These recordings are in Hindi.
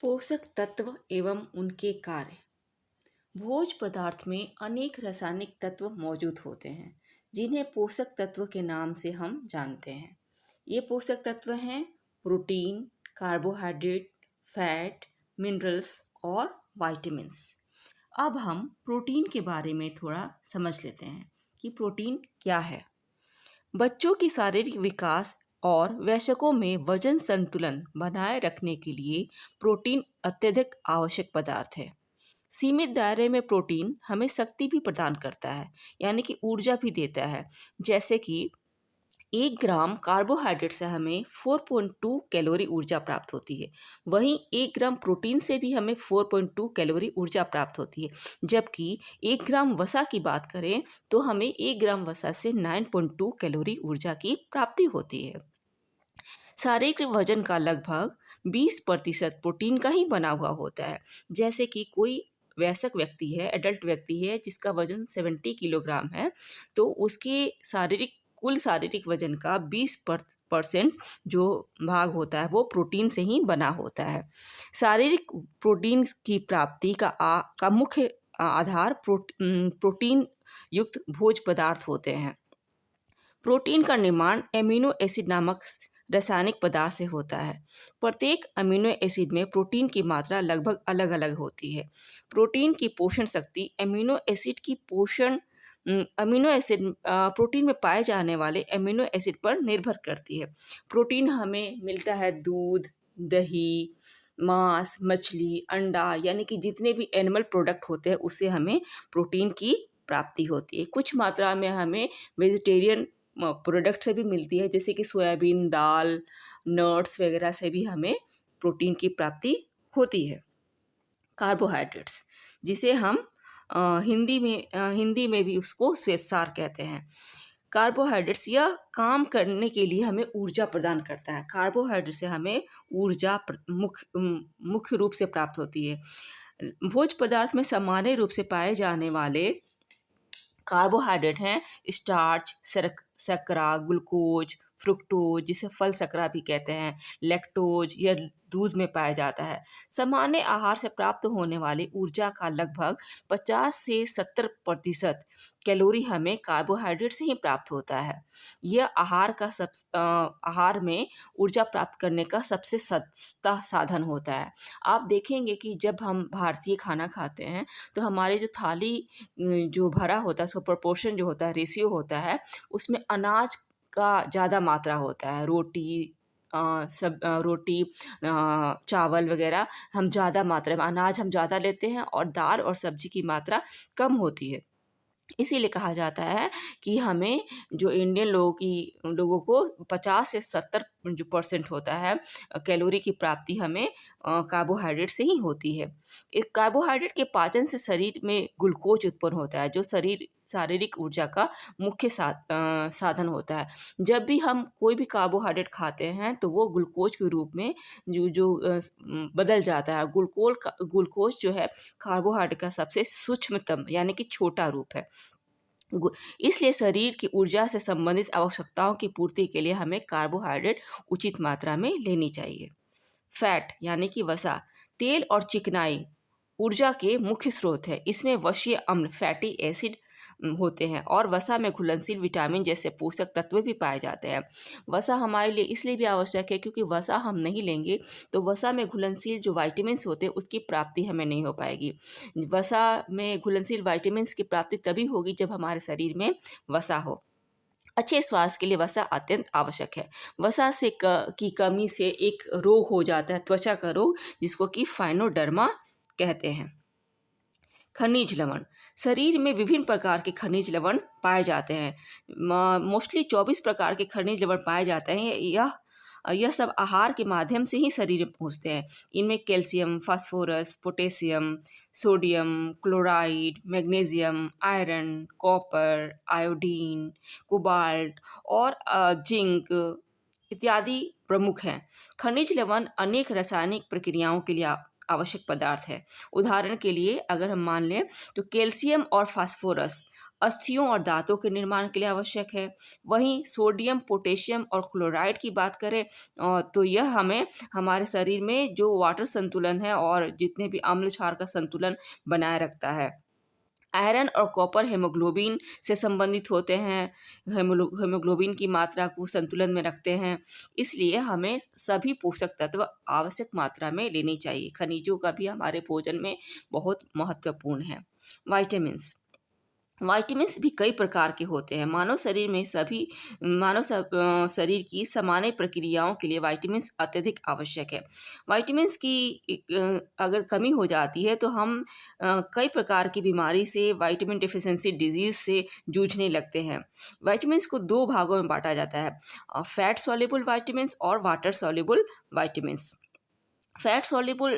पोषक तत्व एवं उनके कार्य। भोज्य पदार्थ में अनेक रासायनिक तत्व मौजूद होते हैं जिन्हें पोषक तत्व के नाम से हम जानते हैं। ये पोषक तत्व हैं प्रोटीन, कार्बोहाइड्रेट, फैट, मिनरल्स और विटामिन्स। अब हम प्रोटीन के बारे में थोड़ा समझ लेते हैं कि प्रोटीन क्या है। बच्चों की शारीरिक विकास और वयस्कों में वजन संतुलन बनाए रखने के लिए प्रोटीन अत्यधिक आवश्यक पदार्थ है। सीमित दायरे में प्रोटीन हमें शक्ति भी प्रदान करता है, यानी कि ऊर्जा भी देता है। जैसे कि 1 ग्राम कार्बोहाइड्रेट से हमें 4.2 कैलोरी ऊर्जा प्राप्त होती है। वहीं 1 ग्राम प्रोटीन से भी हमें 4.2 कैलोरी ऊर्जा प्राप्त होती है। जबकि 1 ग्राम वसा की बात करें तो हमें 1 ग्राम वसा से 9.2 कैलोरी ऊर्जा की प्राप्ति होती है। शारीरिक वजन का लगभग 20% प्रोटीन का ही बना हुआ होता है। जैसे कि कोई वयस्क व्यक्ति है, एडल्ट व्यक्ति है जिसका वजन 70 किलोग्राम है, तो उसके कुल शारीरिक वजन का 20% जो भाग होता है वो प्रोटीन से ही बना होता है। शारीरिक प्रोटीन की प्राप्ति का मुख्य आधार प्रोटीन युक्त भोज्य पदार्थ होते हैं। प्रोटीन का निर्माण एमिनो एसिड नामक रासायनिक पदार्थ से होता है। प्रत्येक अमीनो एसिड में प्रोटीन की मात्रा लगभग अलग अलग होती है। प्रोटीन की पोषण शक्ति प्रोटीन में पाए जाने वाले एमिनो एसिड पर निर्भर करती है। प्रोटीन हमें मिलता है दूध, दही, मांस, मछली, अंडा, यानी कि जितने भी एनिमल प्रोडक्ट होते हैं उससे हमें प्रोटीन की प्राप्ति होती है। कुछ मात्रा में हमें वेजिटेरियन प्रोडक्ट से भी मिलती है, जैसे कि सोयाबीन, दाल, नट्स वगैरह से भी हमें प्रोटीन की प्राप्ति होती है। कार्बोहाइड्रेट्स, जिसे हम हिंदी में भी उसको श्वेतसार कहते हैं। कार्बोहाइड्रेट्स यह काम करने के लिए हमें ऊर्जा प्रदान करता है। कार्बोहाइड्रेट से हमें ऊर्जा मुख्य रूप से प्राप्त होती है। भोज्य पदार्थ में सामान्य रूप से पाए जाने वाले कार्बोहाइड्रेट हैं स्टार्च, शर्करा, ग्लूकोज, फ्रुक्टोज, जिसे फल शर्करा भी कहते हैं, लैक्टोज, यह दूध में पाया जाता है। सामान्य आहार से प्राप्त होने वाली ऊर्जा का लगभग 50 से 70% कैलोरी हमें कार्बोहाइड्रेट से ही प्राप्त होता है। यह आहार में ऊर्जा प्राप्त करने का सबसे सस्ता साधन होता है। आप देखेंगे कि जब हम भारतीय खाना खाते हैं तो हमारे जो थाली जो भरा होता है, उसका प्रोपोर्शन जो होता है, रेशियो होता है, उसमें अनाज का ज़्यादा मात्रा होता है। रोटी, चावल वगैरह हम ज़्यादा मात्रा में अनाज हम ज़्यादा लेते हैं और दाल और सब्जी की मात्रा कम होती है। इसीलिए कहा जाता है कि हमें जो इंडियन लोगों को 50 से 70 जो परसेंट होता है कैलोरी की प्राप्ति हमें कार्बोहाइड्रेट से ही होती है। एक कार्बोहाइड्रेट के पाचन से शरीर में ग्लूकोज उत्पन्न होता है, जो शारीरिक ऊर्जा का मुख्य साधन होता है। जब भी हम कोई भी कार्बोहाइड्रेट खाते हैं तो वो ग्लूकोज के रूप में बदल जाता है। ग्लूकोज जो है कार्बोहाइड्रेट का सबसे सूक्ष्मतम यानी कि छोटा रूप है। इसलिए शरीर की ऊर्जा से संबंधित आवश्यकताओं की पूर्ति के लिए हमें कार्बोहाइड्रेट उचित मात्रा में लेनी चाहिए। फैट यानी कि वसा, तेल और चिकनाई ऊर्जा के मुख्य स्रोत है। इसमें वसीय अम्ल फैटी एसिड होते हैं और वसा में घुलनशील विटामिन जैसे पोषक तत्व भी पाए जाते हैं। वसा हमारे लिए इसलिए भी आवश्यक है क्योंकि वसा हम नहीं लेंगे तो वसा में घुलनशील जो विटामिन्स होते हैं उसकी प्राप्ति हमें नहीं हो पाएगी। वसा में घुलनशील विटामिन्स की प्राप्ति तभी होगी जब हमारे शरीर में वसा हो। अच्छे स्वास्थ्य के लिए वसा अत्यंत आवश्यक है। वसा की कमी से एक रोग हो जाता है, त्वचा का रोग, जिसको कि फाइनोडर्मा कहते हैं। खनिज लवण, शरीर में विभिन्न प्रकार के खनिज लवण पाए जाते हैं। मोस्टली 24 प्रकार के खनिज लवण पाए जाते हैं। यह सब आहार के माध्यम से ही शरीर में पहुँचते हैं। इनमें calcium, phosphorus, potassium, sodium, chloride, magnesium, iron, copper, iodine, cobalt और जिंक इत्यादि प्रमुख हैं। खनिज लवण अनेक रासायनिक प्रक्रियाओं के लिए आवश्यक पदार्थ है। उदाहरण के लिए अगर हम मान लें तो कैल्शियम और फास्फोरस अस्थियों और दांतों के निर्माण के लिए आवश्यक है। वहीं सोडियम, पोटेशियम और क्लोराइड की बात करें तो यह हमें हमारे शरीर में जो वाटर संतुलन है और जितने भी अम्ल क्षार का संतुलन बनाए रखता है। आयरन और कॉपर हेमोग्लोबिन से संबंधित होते हैं, हेमोग्लोबिन की मात्रा को संतुलन में रखते हैं। इसलिए हमें सभी पोषक तत्व आवश्यक मात्रा में लेनी चाहिए। खनिजों का भी हमारे भोजन में बहुत महत्वपूर्ण है। वाइटामिन्स भी कई प्रकार के होते हैं। शरीर की सामान्य प्रक्रियाओं के लिए वाइटामिन्स अत्यधिक आवश्यक है। वाइटामिन्स की अगर कमी हो जाती है तो हम कई प्रकार की बीमारी से, वाइटामिन डिफिशिएंसी डिजीज से जूझने लगते हैं। वाइटामिन्स को दो भागों में बांटा जाता है, फैट सॉल्युबल वाइटामिन्स और water soluble vitamins. Fat soluble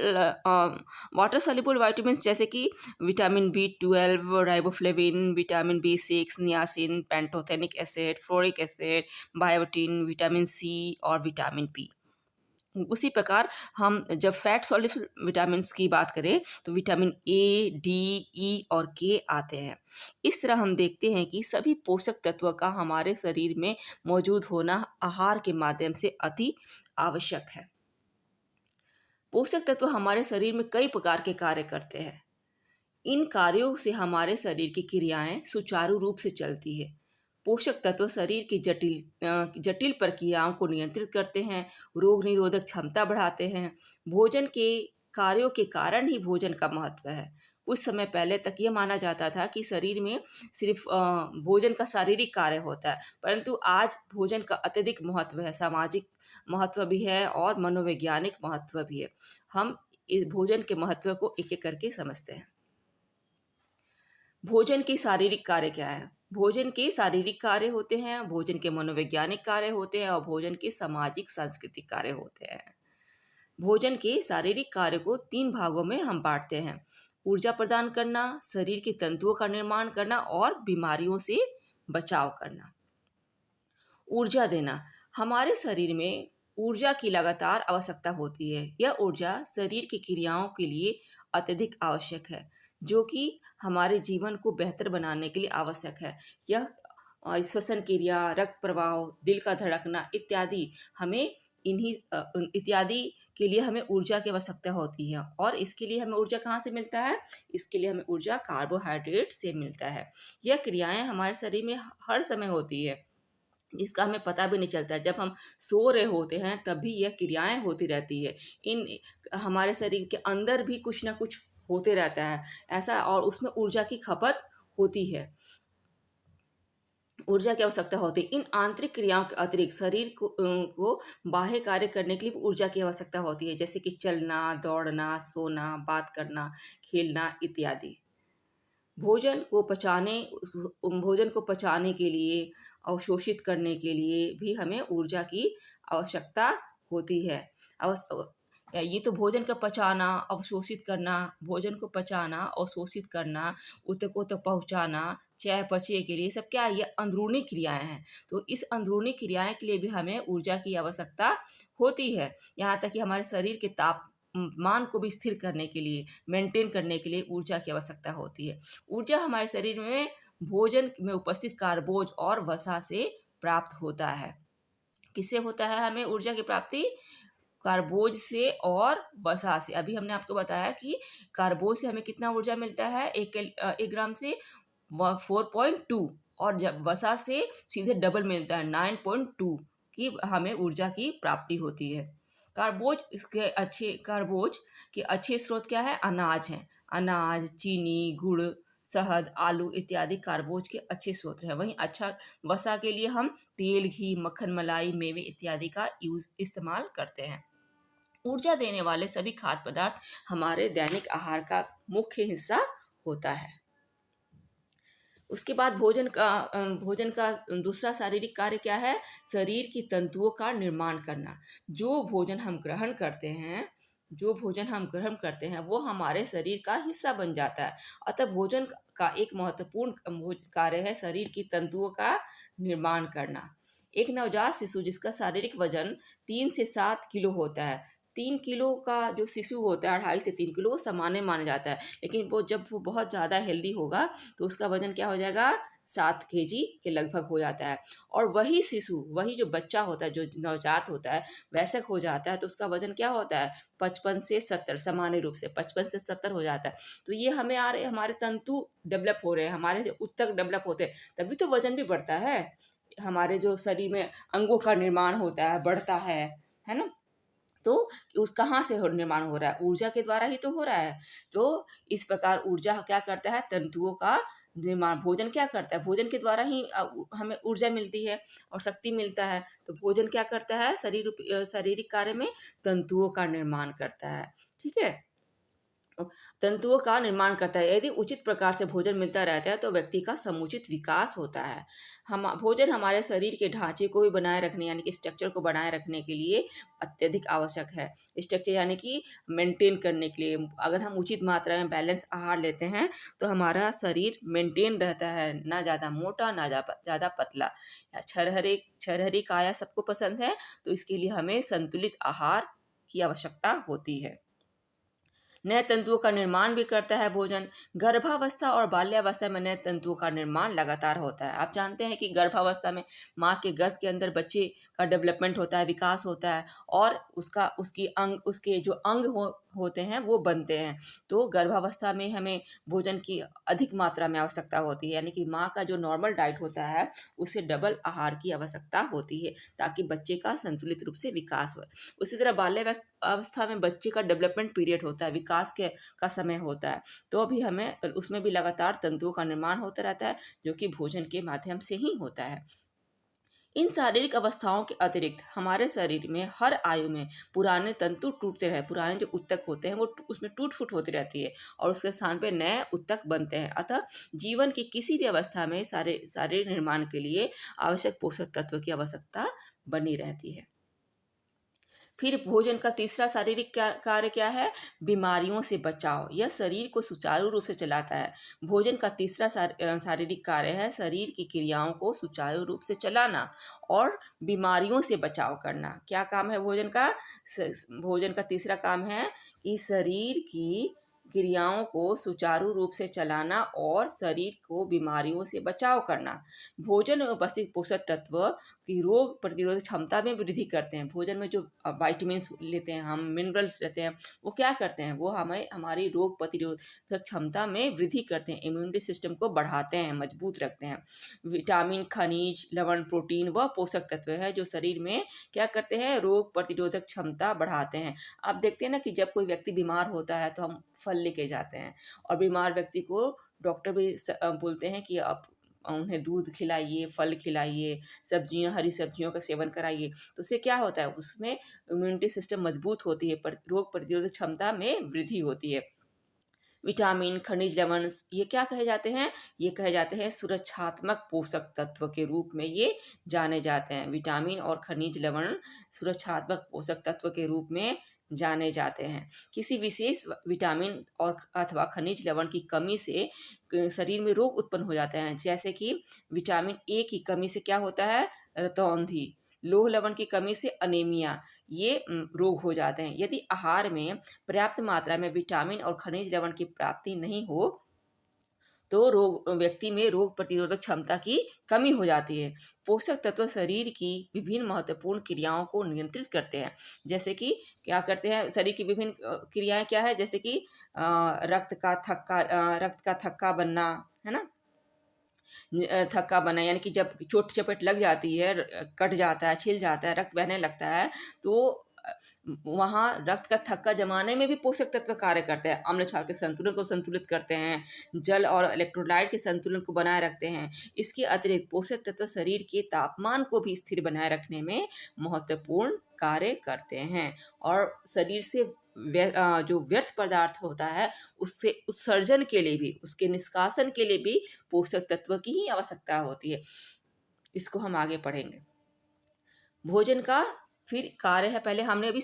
water soluble vitamins जैसे कि vitamin B12, riboflavin, vitamin B6, niacin, pantothenic acid, fluoric acid, biotin, vitamin C और विटामिन P। उसी प्रकार हम जब फैट सॉल्युबल विटामिन्स की बात करें तो विटामिन A, D, E और K आते हैं। इस तरह हम देखते हैं कि सभी पोषक तत्व का हमारे शरीर में मौजूद होना आहार के माध्यम से अति आवश्यक है। पोषक तत्व हमारे शरीर में कई प्रकार के कार्य करते हैं। इन कार्यों से हमारे शरीर की क्रियाएं सुचारू रूप से चलती है। पोषक तत्व शरीर की जटिल प्रक्रियाओं को नियंत्रित करते हैं, रोग निरोधक क्षमता बढ़ाते हैं। भोजन के कार्यों के कारण ही भोजन का महत्व है। कुछ समय पहले तक ये माना जाता था कि शरीर में सिर्फ भोजन का शारीरिक कार्य होता है, परंतु आज भोजन का अत्यधिक महत्व है, सामाजिक महत्व भी है और मनोवैज्ञानिक महत्व भी है। हम इस भोजन के महत्व को एक एक करके समझते हैं। भोजन के शारीरिक कार्य क्या है? भोजन के शारीरिक कार्य होते हैं, भोजन के मनोवैज्ञानिक कार्य होते हैं और भोजन के सामाजिक सांस्कृतिक कार्य होते हैं। भोजन के शारीरिक कार्य को 3 भागों में हम बांटते हैं: ऊर्जा प्रदान करना, शरीर के तंतुओं का निर्माण करना और बीमारियों से बचाव करना। ऊर्जा देना, हमारे शरीर में ऊर्जा की लगातार आवश्यकता होती है। यह ऊर्जा शरीर की क्रियाओं के लिए अत्यधिक आवश्यक है, जो कि हमारे जीवन को बेहतर बनाने के लिए आवश्यक है। यह श्वसन क्रिया, रक्त प्रवाह, दिल का धड़कना इत्यादि के लिए हमें ऊर्जा की आवश्यकता होती है। और इसके लिए हमें ऊर्जा कहाँ से मिलता है? इसके लिए हमें ऊर्जा कार्बोहाइड्रेट से मिलता है। यह क्रियाएं हमारे शरीर में हर समय होती है, जिसका हमें पता भी नहीं चलता है। जब हम सो रहे होते हैं तब भी यह क्रियाएं होती रहती है। इन हमारे शरीर के अंदर भी कुछ ना कुछ होते रहता है ऐसा, और उसमें ऊर्जा की खपत होती है, ऊर्जा की आवश्यकता होती है। इन आंतरिक क्रियाओं के अतिरिक्त शरीर को बाह्य कार्य करने के लिए भी ऊर्जा की आवश्यकता होती है, जैसे कि चलना, दौड़ना, सोना, बात करना, खेलना इत्यादि। भोजन को पचाने के लिए, अवशोषित करने के लिए भी हमें ऊर्जा की आवश्यकता होती है। ये तो भोजन का पचाना, अवशोषित करना, भोजन को पचाना, अवशोषित करना, ऊतकों तक पहुँचाना, चाय पचे के लिए सब क्या है? ये अंदरूनी क्रियाएं हैं। तो इस अंदरूनी क्रियाएं के लिए भी हमें ऊर्जा की आवश्यकता होती है। यहाँ तक कि हमारे शरीर के तापमान को भी स्थिर करने के लिए, मेंटेन करने के लिए ऊर्जा की आवश्यकता होती है। ऊर्जा हमारे शरीर में भोजन में उपस्थित कार्बोज और वसा से प्राप्त होता है। किससे होता है हमें ऊर्जा की प्राप्ति? कार्बोज से और वसा से। अभी हमने आपको बताया कि कार्बोज से हमें कितना ऊर्जा मिलता है, एक ग्राम से 4.2, और जब वसा से सीधे डबल मिलता है 9.2 की हमें ऊर्जा की प्राप्ति होती है। कार्बोज के अच्छे स्रोत क्या है? अनाज है। अनाज, चीनी, गुड़, शहद, आलू इत्यादि कार्बोज के अच्छे स्रोत हैं। वहीं अच्छा वसा के लिए हम तेल, घी, मक्खन, मलाई, मेवे इत्यादि का इस्तेमाल करते हैं। ऊर्जा देने वाले सभी खाद्य पदार्थ हमारे दैनिक आहार का मुख्य हिस्सा होता है। उसके बाद भोजन का दूसरा शारीरिक कार्य क्या है? शरीर की तंतुओं का निर्माण करना। जो भोजन हम ग्रहण करते हैं वो हमारे शरीर का हिस्सा बन जाता है। अतः भोजन का एक महत्वपूर्ण कार्य है शरीर की तंतुओं का निर्माण करना। एक नवजात शिशु जिसका शारीरिक वजन 3 से 7 किलो होता है, 3 किलो का जो शिशु होता है, 2.5 से 3 किलो, वो सामान्य माना जाता है। लेकिन जब वो बहुत ज़्यादा हेल्दी होगा तो उसका वज़न क्या हो जाएगा, 7 केजी के लगभग हो जाता है। और वही शिशु, वही जो बच्चा होता है, जो नवजात होता है, वयस्क हो जाता है तो उसका वज़न क्या होता है, 55 से 70, सामान्य रूप से 55 से 70 हो जाता है। तो ये हमारे तंतु डेवलप हो रहे हैं, हमारे जो ऊतक डेवलप होते हैं, तभी तो वज़न भी बढ़ता है। हमारे जो शरीर में अंगों का निर्माण होता है, बढ़ता है ना? तो उस कहाँ से निर्माण हो रहा है, ऊर्जा के द्वारा ही तो हो रहा है। तो इस प्रकार ऊर्जा क्या करता है, तंतुओं का निर्माण, भोजन क्या करता है, भोजन के द्वारा ही हमें ऊर्जा मिलती है और शक्ति मिलता है। तो भोजन क्या करता है, शारीरिक कार्य में तंतुओं का निर्माण करता है। ठीक है, तंतुओं का निर्माण करता है। यदि उचित प्रकार से भोजन मिलता रहता है तो व्यक्ति का समुचित विकास होता है। हम भोजन हमारे शरीर के ढांचे को भी बनाए रखने, यानी कि स्ट्रक्चर को बनाए रखने के लिए अत्यधिक आवश्यक है। स्ट्रक्चर यानी कि मेंटेन करने के लिए, अगर हम उचित मात्रा में बैलेंस आहार लेते हैं तो हमारा शरीर मेंटेन रहता है, ना ज़्यादा मोटा ना ज़्यादा पतला। छरहरी काया सबको पसंद है, तो इसके लिए हमें संतुलित आहार की आवश्यकता होती है। नए तंतुओं का निर्माण भी करता है भोजन। गर्भावस्था और बाल्यावस्था में नए तंतुओं का निर्माण लगातार होता है। आप जानते हैं कि गर्भावस्था में माँ के गर्भ के अंदर बच्चे का डेवलपमेंट होता है, विकास होता है, और उसके जो अंग होते हैं वो बनते हैं। तो गर्भावस्था में हमें भोजन की अधिक मात्रा में आवश्यकता होती है, यानी कि माँ का जो नॉर्मल डाइट होता है उससे डबल आहार की आवश्यकता होती है, ताकि बच्चे का संतुलित रूप से विकास हो। उसी तरह बाल्य अवस्था में बच्चे का डेवलपमेंट पीरियड होता है, विकास का समय होता है। तो अभी हमें उसमें भी लगातार तंतुओं का निर्माण होता रहता है, जो कि भोजन के माध्यम से ही होता है। इन शारीरिक अवस्थाओं के अतिरिक्त हमारे शरीर में हर आयु में पुराने तंतु टूटते रहे, पुराने जो ऊतक होते हैं वो उसमें टूट फूट होती रहती है और उसके स्थान पे नए ऊतक बनते हैं। अतः जीवन की किसी भी अवस्था में शारीरिक निर्माण के लिए आवश्यक पोषक तत्व की आवश्यकता बनी रहती है। फिर भोजन का तीसरा शारीरिक कार्य क्या है, बीमारियों से बचाव। यह शरीर को सुचारू रूप से चलाता है। भोजन का तीसरा शारीरिक कार्य है शरीर की क्रियाओं को सुचारू रूप से चलाना और बीमारियों से बचाव करना। क्या काम है भोजन का, भोजन का तीसरा काम है कि शरीर की क्रियाओं को सुचारू रूप से चलाना और शरीर को बीमारियों से बचाव करना। भोजन में उपस्थित पोषक तत्व की रोग प्रतिरोधक क्षमता में वृद्धि करते हैं। भोजन में जो वाइटामिन लेते हैं हम, मिनरल्स लेते हैं, वो क्या करते हैं, वो हमें हमारी रोग प्रतिरोधक क्षमता में वृद्धि करते हैं, इम्यूनिटी सिस्टम को बढ़ाते हैं, मजबूत रखते हैं। विटामिन, खनिज, लवण, प्रोटीन वह पोषक तत्व है जो शरीर में क्या करते हैं, रोग प्रतिरोधक क्षमता बढ़ाते हैं। आप देखते हैं ना कि जब कोई व्यक्ति बीमार होता है तो हम फल लेके जाते हैं, और बीमार व्यक्ति को डॉक्टर भी बोलते हैं कि आप उन्हें दूध खिलाइए, फल खिलाइए, सब्जियां, हरी सब्जियों का सेवन कराइए। तो उससे क्या होता है, उसमें इम्यूनिटी सिस्टम मजबूत होती है, रोग प्रतिरोधक क्षमता में वृद्धि होती है। विटामिन, खनिज, लवण ये क्या कहे जाते हैं, ये कहे जाते हैं सुरक्षात्मक पोषक तत्व के रूप में ये जाने जाते हैं। विटामिन और खनिज लवण सुरक्षात्मक पोषक तत्व के रूप में जाने जाते हैं। किसी विशेष विटामिन और अथवा खनिज लवण की कमी से शरीर में रोग उत्पन्न हो जाते हैं। जैसे कि विटामिन ए की कमी से क्या होता है, रतौंधी, लोह लवण की कमी से अनीमिया, ये रोग हो जाते हैं। यदि आहार में पर्याप्त मात्रा में विटामिन और खनिज लवण की प्राप्ति नहीं हो तो व्यक्ति में रोग प्रतिरोधक क्षमता की कमी हो जाती है। पोषक तत्व शरीर की विभिन्न महत्वपूर्ण क्रियाओं को नियंत्रित करते हैं। जैसे कि क्या करते हैं, शरीर की विभिन्न क्रियाएं क्या है, जैसे कि रक्त का थक्का बनना, है ना, थक्का बना, यानी कि जब चोट चपेट लग जाती है, कट जाता है, छिल जाता है, रक्त बहने लगता है, तो वहाँ रक्त का थक्का जमाने में भी पोषक तत्व कार्य करते हैं। अम्ल क्षार के संतुलन को संतुलित करते हैं, जल और इलेक्ट्रोलाइट के संतुलन को बनाए रखते हैं। इसके अतिरिक्त पोषक तत्व शरीर के तापमान को भी स्थिर बनाए रखने में महत्वपूर्ण कार्य करते हैं और शरीर से जो व्यर्थ पदार्थ होता है उससे उत्सर्जन के लिए भी, उसके निष्कासन के लिए भी पोषक तत्व की ही आवश्यकता होती है। इसको हम आगे पढ़ेंगे। भोजन का फिर कार्य है, पहले हमने अभी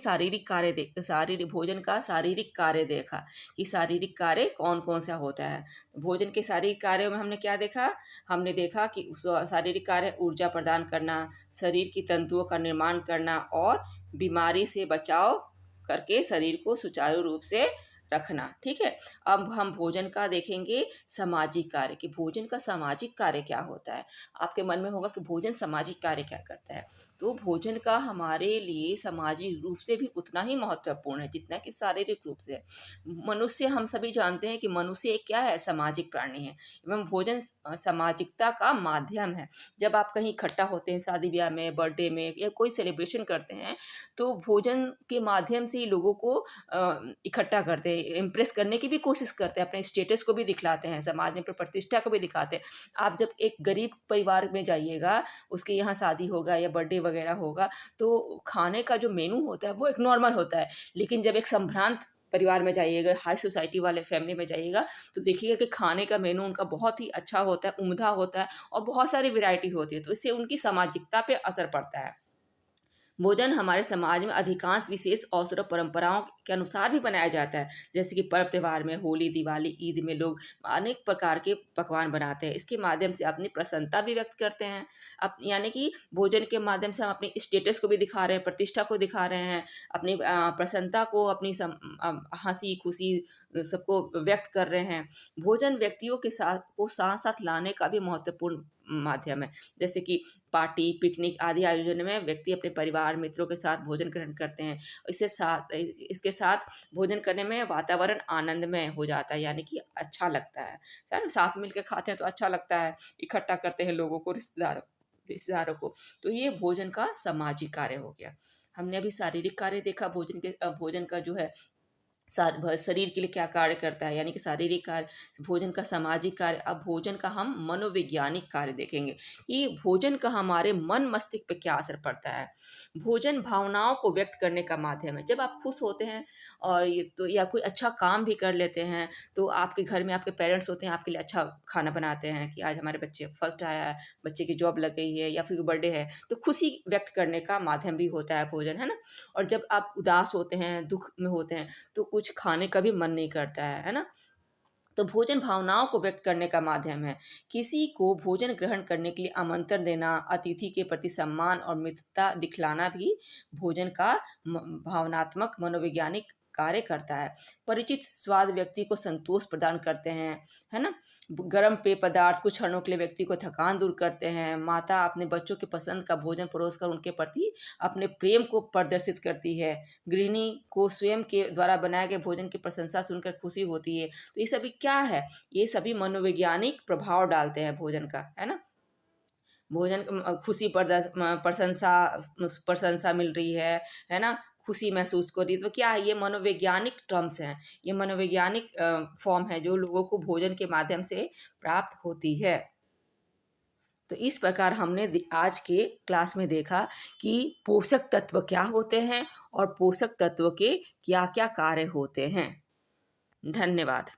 भोजन का शारीरिक कार्य देखा कि शारीरिक कार्य कौन कौन सा होता है। भोजन के शारीरिक कार्यों में हमने क्या देखा, हमने देखा कि शारीरिक कार्य ऊर्जा प्रदान करना, शरीर की तंतुओं का निर्माण करना और बीमारी से बचाव करके शरीर को सुचारू रूप से रखना। ठीक है? अब हम भोजन का देखेंगे सामाजिक कार्य, कि भोजन का सामाजिक कार्य क्या होता है। आपके मन में होगा कि भोजन सामाजिक कार्य क्या करता है। तो भोजन का हमारे लिए सामाजिक रूप से भी उतना ही महत्वपूर्ण है जितना कि शारीरिक रूप से। मनुष्य, हम सभी जानते हैं कि मनुष्य एक क्या है, सामाजिक प्राणी है, एवं भोजन सामाजिकता का माध्यम है। जब आप कहीं इकट्ठा होते हैं, शादी ब्याह में, बर्थडे में, या कोई सेलिब्रेशन करते हैं, तो भोजन के माध्यम से ही लोगों को इकट्ठा करते हैं, इम्प्रेस करने की भी कोशिश करते हैं, अपने स्टेटस को भी दिखलाते हैं, समाज में प्रतिष्ठा को भी दिखाते हैं। आप जब एक गरीब परिवार में जाइएगा, उसके यहाँ शादी होगा या बर्थडे वगैरह होगा, तो खाने का जो मेनू होता है वो एक नॉर्मल होता है। लेकिन जब एक संभ्रांत परिवार में जाइएगा, हाई सोसाइटी वाले फैमिली में जाइएगा, तो देखिएगा कि खाने का मेनू उनका बहुत ही अच्छा होता है, उम्दा होता है, और बहुत सारी वैरायटी होती है। तो इससे उनकी सामाजिकता पे असर पड़ता है। भोजन हमारे समाज में अधिकांश विशेष अवसरों परंपराओं के अनुसार भी बनाया जाता है। जैसे कि पर्व त्योहार में, होली, दिवाली, ईद में लोग अनेक प्रकार के पकवान बनाते हैं। इसके माध्यम से अपनी प्रसन्नता भी व्यक्त करते हैं। अब यानी कि भोजन के माध्यम से हम अपनी स्टेटस को भी दिखा रहे हैं, प्रतिष्ठा को दिखा रहे हैं, अपनी प्रसन्नता को, अपनी हंसी खुशी सबको व्यक्त कर रहे हैं। भोजन व्यक्तियों के साथ साथ लाने का भी महत्वपूर्ण माध्यम है। जैसे कि पार्टी, पिकनिक आदि आयोजन में व्यक्ति अपने परिवार, मित्रों के साथ भोजन ग्रहण करते हैं। इसके साथ भोजन करने में वातावरण आनंदमय हो जाता है, यानी कि अच्छा लगता है। सर, साथ मिलकर खाते हैं तो अच्छा लगता है, इकट्ठा करते हैं लोगों को, रिश्तेदारों को। तो ये भोजन का सामाजिक कार्य हो गया। हमने अभी शारीरिक कार्य देखा, भोजन का जो है शरीर के लिए क्या कार्य करता है, यानी कि शारीरिक कार्य, भोजन का सामाजिक कार्य। अब भोजन का हम मनोवैज्ञानिक कार्य देखेंगे कि भोजन का हमारे मन मस्तिष्क पे क्या असर पड़ता है। भोजन भावनाओं को व्यक्त करने का माध्यम है। जब आप खुश होते हैं और ये तो, या कोई अच्छा काम भी कर लेते हैं, तो आपके घर में आपके पेरेंट्स होते हैं, आपके लिए अच्छा खाना बनाते हैं कि आज हमारे बच्चे फर्स्ट आया है, बच्चे की जॉब लग गई है, या फिर बर्थडे है, तो खुशी व्यक्त करने का माध्यम भी होता है भोजन, है ना। और जब आप उदास होते हैं, दुख में होते हैं, तो कुछ खाने का भी मन नहीं करता है ना। तो भोजन भावनाओं को व्यक्त करने का माध्यम है। किसी को भोजन ग्रहण करने के लिए आमंत्रण देना, अतिथि के प्रति सम्मान और मित्रता दिखलाना भी भोजन का भावनात्मक मनोवैज्ञानिक कार्य करता है। परिचित स्वाद व्यक्ति को संतोष प्रदान करते हैं, है ना। गर्म पेय पदार्थ कुछ क्षणों के लिए व्यक्ति को थकान दूर करते हैं। माता अपने बच्चों की पसंद का भोजन परोसकर उनके प्रति अपने प्रेम को प्रदर्शित करती है। गृहिणी को स्वयं के द्वारा बनाए गए भोजन की प्रशंसा सुनकर खुशी होती है। तो ये सभी क्या है, ये सभी मनोवैज्ञानिक प्रभाव डालते हैं भोजन का, है ना। भोजन खुशी प्रशंसा प्रशंसा मिल रही है ना, खुशी महसूस कर रही है, तो क्या है, ये मनोवैज्ञानिक टर्म्स हैं, ये मनोवैज्ञानिक फॉर्म है जो लोगों को भोजन के माध्यम से प्राप्त होती है। तो इस प्रकार हमने आज के क्लास में देखा कि पोषक तत्व क्या होते हैं और पोषक तत्व के क्या क्या कार्य होते हैं। धन्यवाद।